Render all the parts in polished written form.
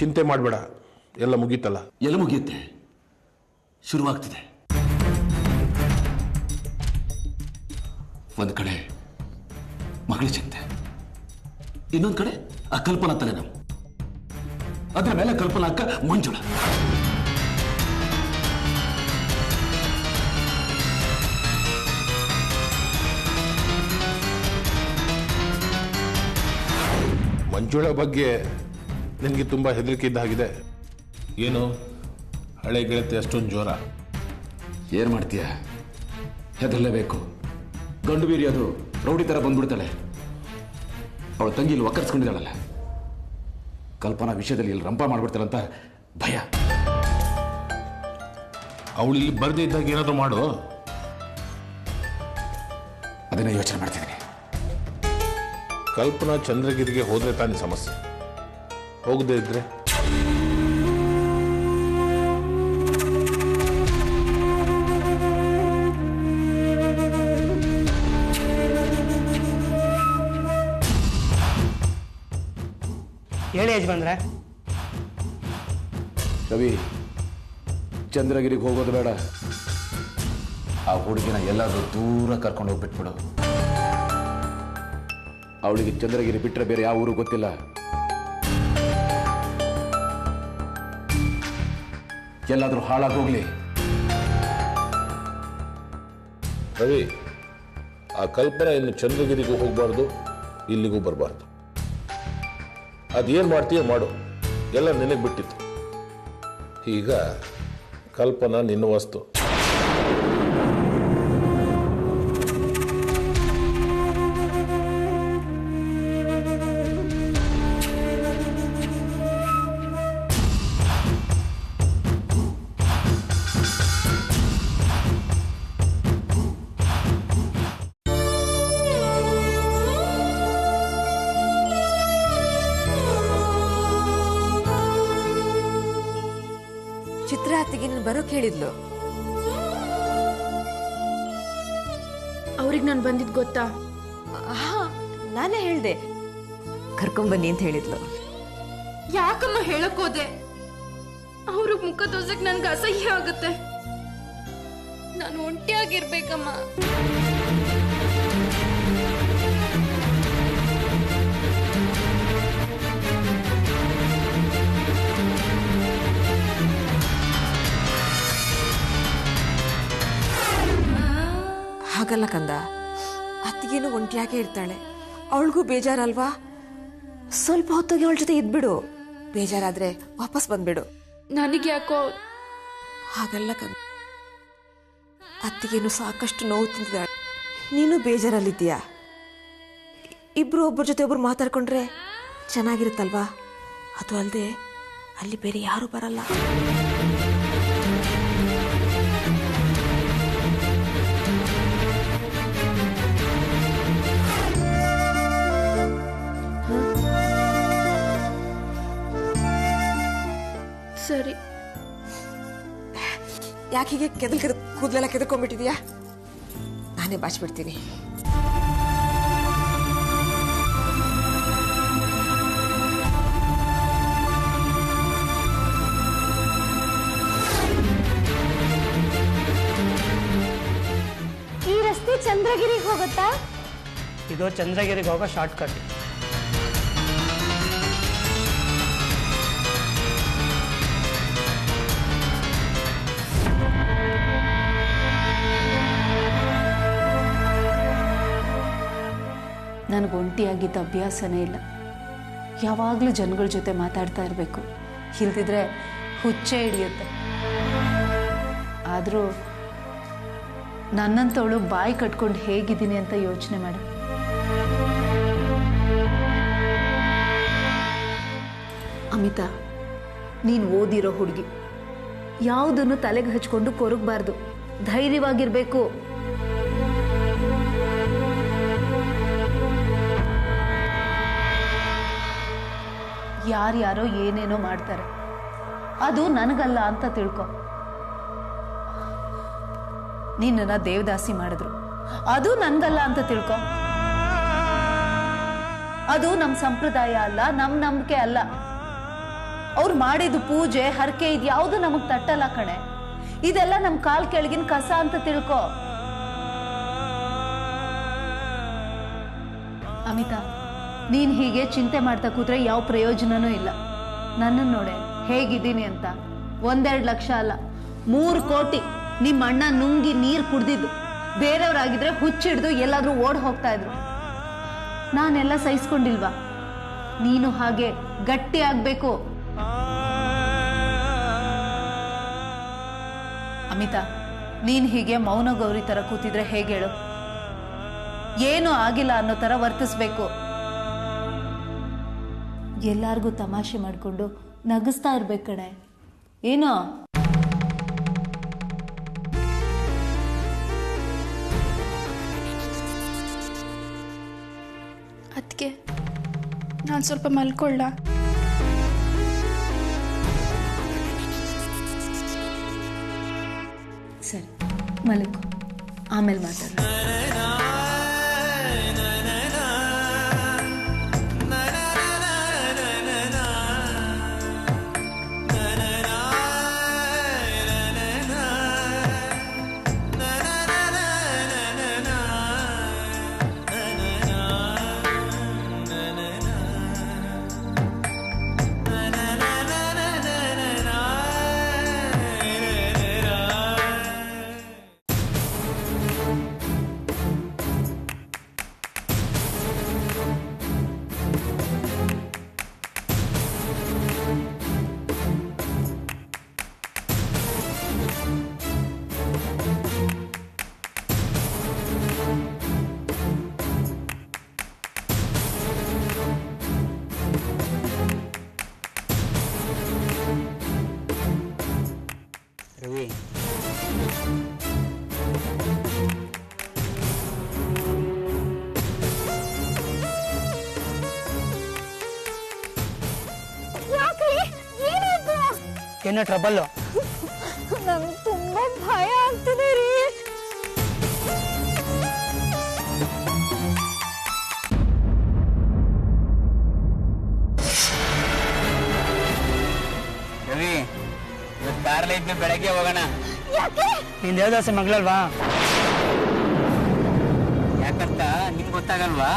ಚಿಂತೆ ಮಾಡಬೇಡ, ಎಲ್ಲ ಮುಗೀತಲ್ಲ. ಎಲ್ಲ ಮುಗಿಯುತ್ತೆ, ಶುರುವಾಗ್ತಿದೆ. ಒಂದು ಕಡೆ ಮಗಳ ಚಿಂತೆ, ಇನ್ನೊಂದು ಕಡೆ ಆ ಕಲ್ಪನಾ ತಲೆನೋವು, ಅದರ ಮೇಲೆ ಕಲ್ಪನಾ ಅಕ್ಕ ಮಂಜುಳ. ಮಂಜುಳ ಬಗ್ಗೆ ನಿನಗೆ ತುಂಬ ಹೆದರಿಕೆ ಇದ್ದಾಗಿದೆ. ಏನು ಹಳೆ ಗೆಳತಿ ಅಷ್ಟೊಂದು ಜ್ವರ? ಏನು ಮಾಡ್ತೀಯ, ಹೆದರಲೇಬೇಕು. ಗಂಡು ಬೀರಿ ಅದು ರೌಡಿ ಥರ ಬಂದ್ಬಿಡ್ತಾಳೆ. ಅವಳು ತಂಗಿ ಇಲ್ಲಿ ಒಕ್ಕರ್ಸ್ಕೊಂಡಿದ್ದಾಳಲ್ಲ, ಕಲ್ಪನಾ ವಿಷಯದಲ್ಲಿ ಇಲ್ಲಿ ರಂಪ ಮಾಡ್ಬಿಡ್ತಾಳಂತ ಭಯ. ಅವಳು ಇಲ್ಲಿ ಬರದೇ ಇದ್ದಾಗ ಏನಾದರೂ ಮಾಡು. ಅದನ್ನೇ ಯೋಚನೆ ಮಾಡ್ತಿದ್ದೀನಿ. ಕಲ್ಪನಾ ಚಂದ್ರಗಿರಿಗೆ ಹೋದ್ರೆ ತಾನೇ ಸಮಸ್ಯೆ, ಹೋಗದೇ ಇದ್ರೆ ಹೇಳಿ ಯಜಮಾನ್ರೆ. ರವಿ, ಚಂದ್ರಗಿರಿಗೆ ಹೋಗೋದು ಬೇಡ. ಆ ಹುಡುಗಿನ ಎಲ್ಲಾದ್ರೂ ದೂರ ಕರ್ಕೊಂಡು ಹೋಗ್ಬಿಟ್ಬಿಡು. ಅವಳಿಗೆ ಚಂದ್ರಗಿರಿ ಬಿಟ್ಟರೆ ಬೇರೆ ಯಾವ ಊರು ಗೊತ್ತಿಲ್ಲ. ಎಲ್ಲಾದ್ರೂ ಹಾಳಾಗೋಗ್ಲಿ. ರವಿ, ಆ ಕಲ್ಪನಾ ಇನ್ನು ಚಂದ್ರಗಿರಿಗೂ ಹೋಗಬಾರ್ದು, ಇಲ್ಲಿಗೂ ಬರಬಾರ್ದು. ಅದೇನು ಮಾಡ್ತೀಯ ಮಾಡು, ಎಲ್ಲ ನಿನಗೆ ಬಿಟ್ಟಿತ್ತು. ಈಗ ಕಲ್ಪನಾ ನಿನ್ನ ವಸ್ತು. ಚಿತ್ರ ಅತ್ತಿಗೆ ಬರೋಕ್ ಹೇಳಿದ್ಲು. ಅವ್ರಿಗೆ ನಾನು ಬಂದಿದ್ ಗೊತ್ತಾ? ನಾನೇ ಹೇಳ್ದೆ ಕರ್ಕೊಂಬನ್ನಿ ಅಂತ ಹೇಳಿದ್ಲು. ಯಾಕಮ್ಮ ಹೇಳಕ್ ಹೋದೆ? ಅವ್ರಿಗೆ ಮುಖ ತೋರ್ಸಕ್ ನನ್ಗೆ ಅಸಹ್ಯ ಆಗುತ್ತೆ. ನಾನು ಒಂಟಿಯಾಗಿರ್ಬೇಕಮ್ಮ. ಹಾಗಲ್ಲ ಕಂದ, ಅತ್ತಿಗೇನು ಒಂಟಿಯಾಗೆ ಇರ್ತಾಳೆ, ಅವಳಿಗೂ ಬೇಜಾರಲ್ವಾ? ಸ್ವಲ್ಪ ಹೊತ್ತಿಗೆ ಅವಳ ಜೊತೆ ಇದ್ಬಿಡು, ಬೇಜಾರಾದ್ರೆ ವಾಪಸ್ ಬಂದ್ಬಿಡು. ನನಗೆ ಯಾಕೋ ಹಾಗಲ್ಲ ಕಂದ, ಅತ್ತಿಗೇನು ಸಾಕಷ್ಟು ನೋವು ತಿಂದಿದ್ದಾಳೆ, ನೀನು ಬೇಜಾರಲ್ಲಿದ್ದೀಯಾ. ಇಬ್ರು ಒಬ್ಬರ ಜೊತೆ ಒಬ್ರು ಮಾತಾಡ್ಕೊಂಡ್ರೆ ಚೆನ್ನಾಗಿರುತ್ತಲ್ವಾ? ಅದು ಅಲ್ಲದೆ ಅಲ್ಲಿ ಬೇರೆ ಯಾರು ಬರಲ್ಲ. ಸರಿ. ಯಾಕೆ ಹೀಗೆ ಕೂದಲೆಲ್ಲ ಕೆದಕೊಂಡ್ಬಿಟ್ಟಿದ್ಯಾ? ನಾನೇ ಬಾಚ್ಬಿಡ್ತೀನಿ. ಈ ರಸ್ತೆ ಚಂದ್ರಗಿರಿಗೆ ಹೋಗುತ್ತಾ? ಇದು ಚಂದ್ರಗಿರಿಗೆ ಹೋಗೋ ಶಾರ್ಟ್ ಕಟ್. ನನಗೆ ಒಂಟಿಯಾಗಿದ್ದ ಅಭ್ಯಾಸನೇ ಇಲ್ಲ. ಯಾವಾಗಲೂ ಜನಗಳ ಜೊತೆ ಮಾತಾಡ್ತಾ ಇರಬೇಕು, ಇಲ್ದಿದ್ರೆ ಹುಚ್ಚೆ ಹಿಡಿಯುತ್ತೆ. ಆದರೂ ನನ್ನಂಥವಳು ಬಾಯಿ ಕಟ್ಕೊಂಡು ಹೇಗಿದ್ದೀನಿ ಅಂತ ಯೋಚನೆ ಮಾಡು. ಅಮಿತಾ, ನೀನು ಓದಿರೋ ಹುಡುಗಿ, ಯಾವುದನ್ನು ತಲೆಗೆ ಹಚ್ಕೊಂಡು ಕೊರಗಬಾರ್ದು, ಧೈರ್ಯವಾಗಿರಬೇಕು. ಯಾರ್ಯಾರೋ ಏನೇನೋ ಮಾಡ್ತಾರೆ, ಅದು ನನಗಲ್ಲ ಅಂತ ತಿಳ್ಕೊ. ನಿನ್ನನ್ನ ದೇವದಾಸಿ ಮಾಡಿದ್ರು, ಅದು ನನ್ಗಲ್ಲ ಅಂತ ತಿಳ್ಕೊ. ಅದು ನಮ್ಮ ಸಂಪ್ರದಾಯ ಅಲ್ಲ, ನಮ್ಮ ನಂಬಿಕೆ ಅಲ್ಲ. ಅವ್ರು ಮಾಡಿದ ಪೂಜೆ ಹರಕೆ ಇದ್ಯಾವುದು ನಮಗ್ ತಟ್ಟಲ್ಲ ಕಣೆ. ಇದೆಲ್ಲ ನಮ್ ಕಾಲ್ ಕೆಳಗಿನ ಕಸ ಅಂತ ತಿಳ್ಕೊ. ಅಮಿತಾ, ನೀನ್ ಹೀಗೆ ಚಿಂತೆ ಮಾಡ್ತಾ ಕೂತ್ರೆ ಯಾವ ಪ್ರಯೋಜನನೂ ಇಲ್ಲ. ನನ್ನ ನೋಡೆ ಹೇಗಿದ್ದೀನಿ ಅಂತ. 1-2 ಲಕ್ಷ ಅಲ್ಲ, 3 ಕೋಟಿ ನಿಮ್ಮ ಅಣ್ಣ ನುಂಗಿ ನೀರು ಕುಡ್ದಿದ್ದು. ಬೇರೆಯವ್ರಾಗಿದ್ರೆ ಹುಚ್ಚಿಡ್ದು ಎಲ್ಲಾದ್ರೂ ಓಡ್ ಹೋಗ್ತಾ ಇದ್ರು. ನಾನೆಲ್ಲ ಸಹಿಸ್ಕೊಂಡಿಲ್ವಾ? ನೀನು ಹಾಗೆ ಗಟ್ಟಿ ಆಗ್ಬೇಕು. ಅಮಿತಾ, ನೀನ್ ಹೀಗೆ ಮೌನ ಗೌರಿ ತರ ಕೂತಿದ್ರೆ ಹೇಗೆ ಹೇಳು? ಏನು ಆಗಿಲ್ಲ ಅನ್ನೋ ತರ ವರ್ತಿಸ್ಬೇಕು. ಎಲ್ಲಾರ್ಗೂ ತಮಾಷೆ ಮಾಡ್ಕೊಂಡು ನಗಿಸ್ತಾ ಇರ್ಬೇಕು ಕಣೆ. ಏನೋ ಅದಕ್ಕೆ ನಾನು ಸ್ವಲ್ಪ ಮಲ್ಕೊಳ್ಳ. ಸರಿ, ಮಲಗು, ಆಮೇಲೆ ಮಾತಾಡ. ರವಿ, ಏನೋ ಟ್ರಬಲ್ಲು? ನಂಗೆ ತುಂಬಾ ಭಯ ಆಗ್ತಿದೆ ರೀ. ರವಿ, ಇವತ್ತು ಕಾರ್ಲ ಇದ್ದು ಬೆಳಗ್ಗೆ ಹೋಗೋಣ. ನಿನ್ ದೇವದಾಸಿ ಮಗಳಲ್ವಾ? ಯಾಕಂತ ನಿಮ್ಗೆ ಗೊತ್ತಾಗಲ್ವಾ?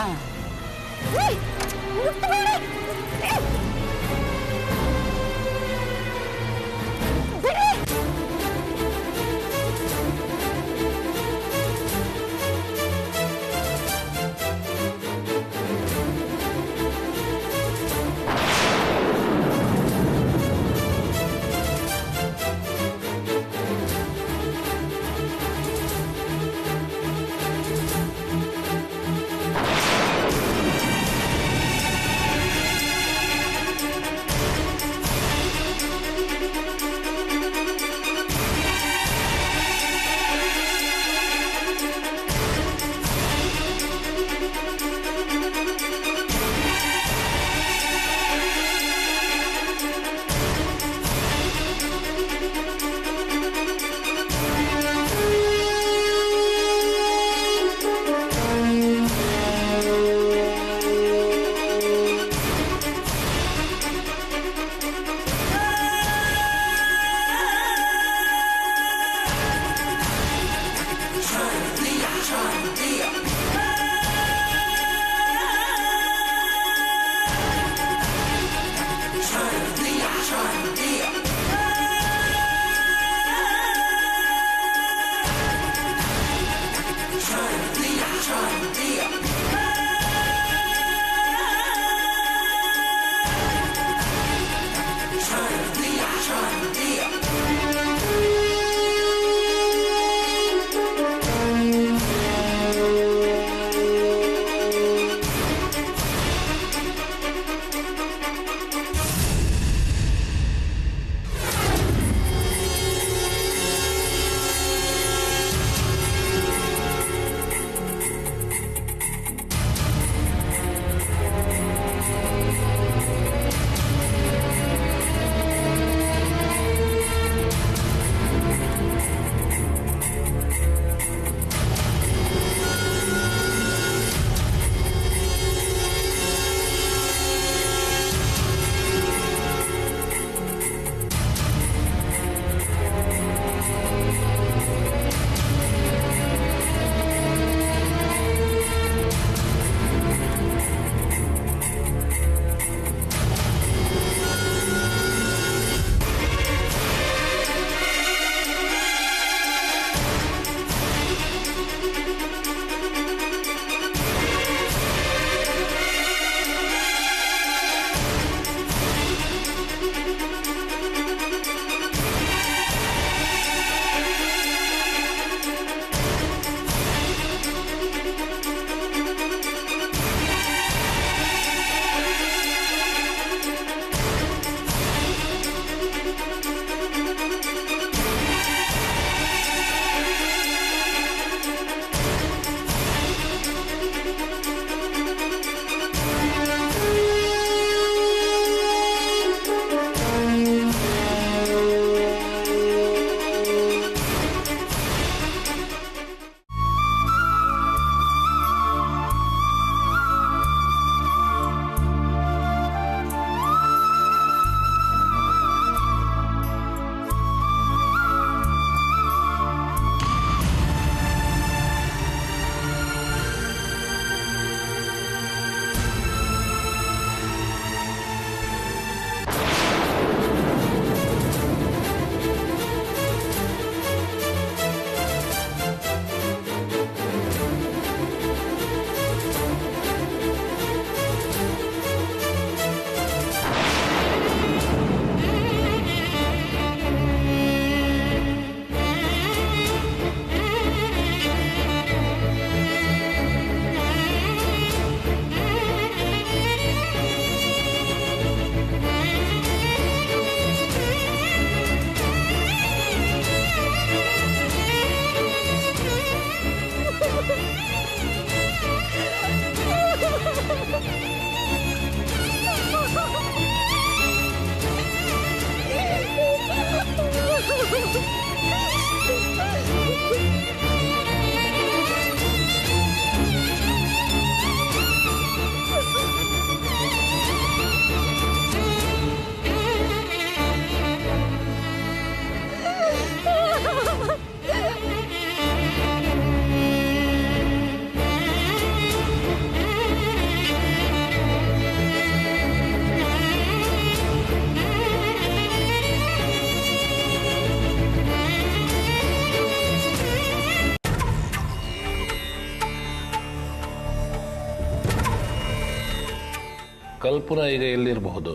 ಕಲ್ಪನಾ ಈಗ ಎಲ್ಲಿರಬಹುದು?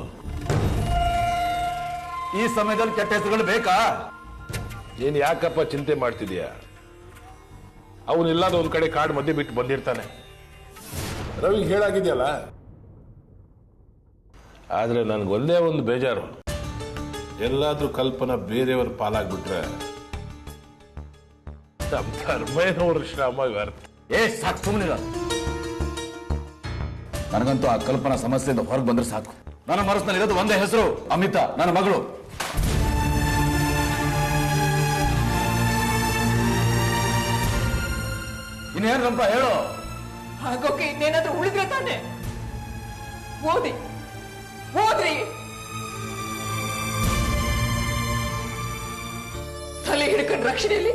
ಈ ಸಮಯದಲ್ಲಿ ಕೆಟ್ಟ ಹೆಸರುಗಳು ಬೇಕಾ? ನೀನು ಯಾಕಪ್ಪ ಚಿಂತೆ ಮಾಡ್ತಿದೀಯ? ಅವನಿಲ್ಲಾದ ಒಂದ್ ಕಡೆ ಕಾಡು ಮಧ್ಯೆ ಬಿಟ್ಟು ಬಂದಿರ್ತಾನೆ. ರವಿ ಹೇಳಾಗಿದೆಯಲ್ಲ. ಆದ್ರೆ ನನ್ಗೊಂದೇ ಒಂದು ಬೇಜಾರು, ಎಲ್ಲಾದ್ರೂ ಕಲ್ಪನಾ ಬೇರೆಯವ್ರ ಪಾಲಾಗ್ಬಿಟ್ರೆ ನಮ್ಮ ಧರ್ಮೇನವ್ರ ಶ್ರಮ ವ್ಯರ್ಥ. ಸಾಕು, ಸುಮ್ಮನಿಲ್ಲ. ನನಗಂತೂ ಆ ಕಲ್ಪನಾ ಸಮಸ್ಯೆಯಿಂದ ಹೊರಗೆ ಬಂದ್ರೆ ಸಾಕು. ನನ್ನ ಮನಸ್ಸಿನಲ್ಲಿ ಇರೋದು ಒಂದೇ ಹೆಸರು, ಅಮಿತಾ, ನನ್ನ ಮಗಳು. ಇನ್ನೇನಪ್ಪ ಹೇಳು. ಆಗೋಕೆ ಇನ್ನೇನಾದ್ರೂ ಉಳಿದ್ರೆ ತಾನೆ. ಓದ್ರಿ ತಲೆ ಹಿಡ್ಕೊಂಡ್ ರಕ್ಷಣೆಯಲ್ಲಿ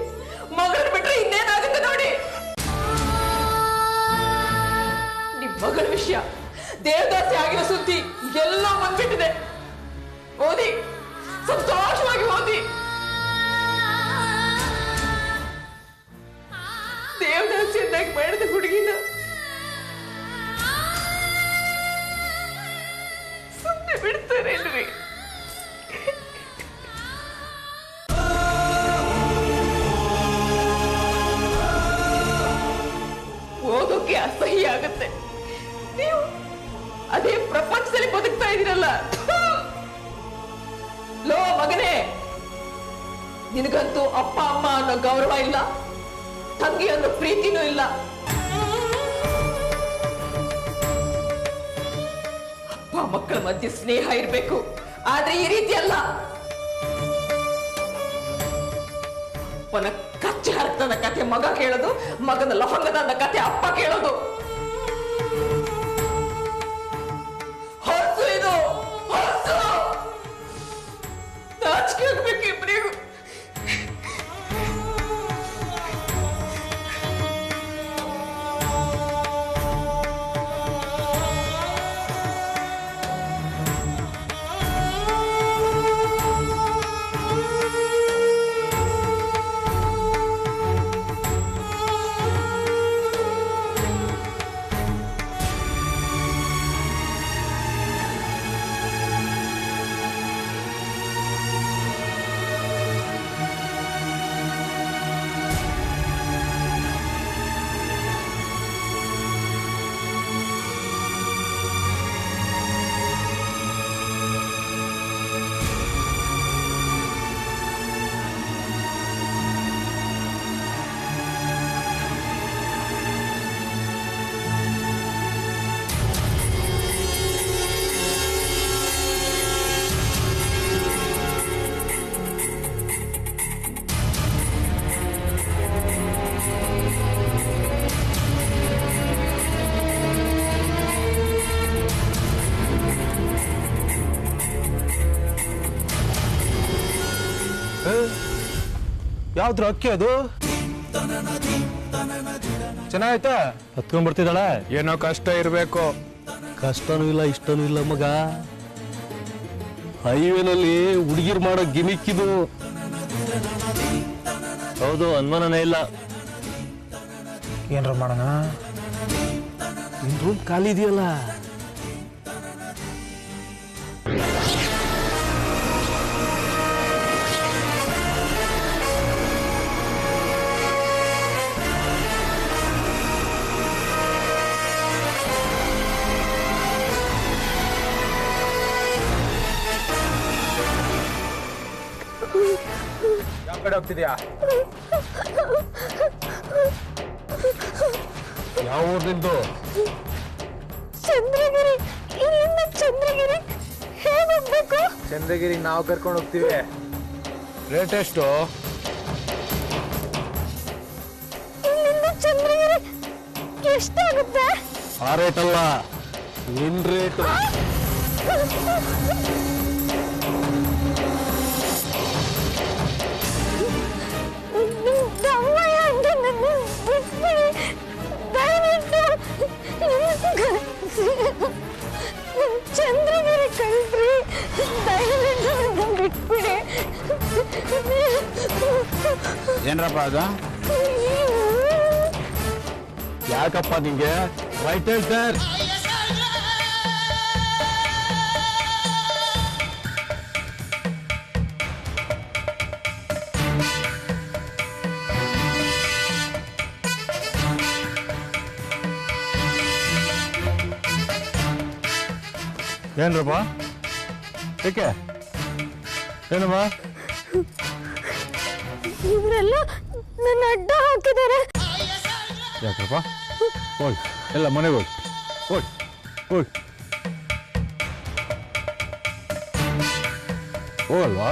ಮಗಳನ್ನ ಬಿಟ್ರೆ ಇನ್ನೇನಾಗುತ್ತೆ ನೋಡಿ. ನಿಮ್ ಮಗಳ ವಿಷಯ ದೇವದಾಸಿ ಆಗಿರೋ ಸುದ್ದಿ ಎಲ್ಲೋ ಬಂದ್ಬಿಟ್ಟಿದೆ. ಓದಿ, ಸಂತೋಷವಾಗಿ ಓದಿ. ದೇವದಾಸಿ ಅಂದಾಗ ಮಾಡಿದ ಹುಡುಗಿನ ಸುಮ್ಮನೆ ಬಿಡ್ತಾರೆ ಇಲ್ರಿ? ಓದೋಕೆ ಅಸಹ್ಯ ಆಗತ್ತೆ. ನೀವು ಅದೇ ಪ್ರಪಂಚದಲ್ಲಿ ಬದುಕ್ತಾ ಇದೀರಲ್ಲ. ಲೋ ಮಗನೇ, ನಿನಗಂತೂ ಅಪ್ಪ ಅಮ್ಮ ಅನ್ನೋ ಗೌರವ ಇಲ್ಲ, ತಂಗಿ ಅನ್ನೋ ಪ್ರೀತಿನೂ ಇಲ್ಲ. ಅಪ್ಪ ಮಕ್ಕಳ ಮಧ್ಯೆ ಸ್ನೇಹ ಇರಬೇಕು, ಆದ್ರೆ ಈ ರೀತಿ ಅಲ್ಲ. ಅಪ್ಪನ ಕಚ್ಚೆ ಹರಕ್ತನ ಕಥೆ ಮಗ ಕೇಳೋದು, ಮಗನ ಲಫಂಗದ ಕಥೆ ಅಪ್ಪ ಕೇಳೋದು. ಹೊರಸು ಇದು, ಹೊರಸು. ನಾಚಿಕೆ ಆಗ್ಬೇಕು ಇಬ್ಬರಿಗೂ. ಯಾವ್ದ್ರ ಅಕ್ಕಿ ಅದು? ಚೆನ್ನಾಯ್ತಾ? ಹತ್ಕೊಂಡ್ ಬರ್ತಿದ್ದಾಳೆ. ಏನೋ ಕಷ್ಟ ಇರ್ಬೇಕು. ಕಷ್ಟನೂ ಇಲ್ಲ, ಇಷ್ಟನೂ ಇಲ್ಲ ಮಗ. ಹೈವೇನಲ್ಲಿ ಹುಡುಗಿರ್ ಮಾಡೋ ಗಿಮಿಕ್ಕಿದು. ಹೌದು, ಅನುಮಾನನೇ ಇಲ್ಲ. ಏನ್ರ ಮಾಡೋಣ? ನಿನ್ ರೂಮ್ ಖಾಲಿ ಇದೆಯಲ್ಲ. ಯಾವ ಕಡೆ ಹೋಗ್ತಿದ್ಯಾ? ಯಾವ ಊರ್ ನಿಂದು? ಚಂದ್ರಗಿರಿ. ಇಲ್ಲಿಂದ ಚಂದ್ರಗಿರಿ ಹೇಗೆ ಹೋಗ್ಬೇಕು? ಚಂದ್ರಗಿರಿ ನಾವು ಕರ್ಕೊಂಡು ಹೋಗ್ತೀವಿ. ರೇಟ್ ಎಷ್ಟು? ಇಲ್ಲಿಂದ ಚಂದ್ರಗಿರಿ ಎಷ್ಟಾಗುತ್ತೆ? ಆ ರೇಟ್ ಅಲ್ಲ, ನಿನ್ ರೇಟ್. ಚಂದ್ರಗಿರಿ ಕಳ್ಸ್ರಿ, ದಯವಿಟ್ಟು ಬಿಟ್ಬಿಡಿ. ಏನ್ರಪ್ಪ ಅದು? ಯಾಕಪ್ಪ ನಿಂಗೆ? ವೈಟ್ ಸರ್ ಏನ್ರಪ್ಪ ಏಕೆ ಏನಮ್ಮ ಇವರೆಲ್ಲ ನನ್ನ ಅಡ್ಡ ಹಾಕಿದ್ದಾರೆ. ಯಾಕಪ್ಪ ಹೋಗಿ ಎಲ್ಲ ಮನೆಗೆ ಹೋಗಿ ಹೋಗಿ ಹೋಗಿ ಹೋಗಲ್ವಾ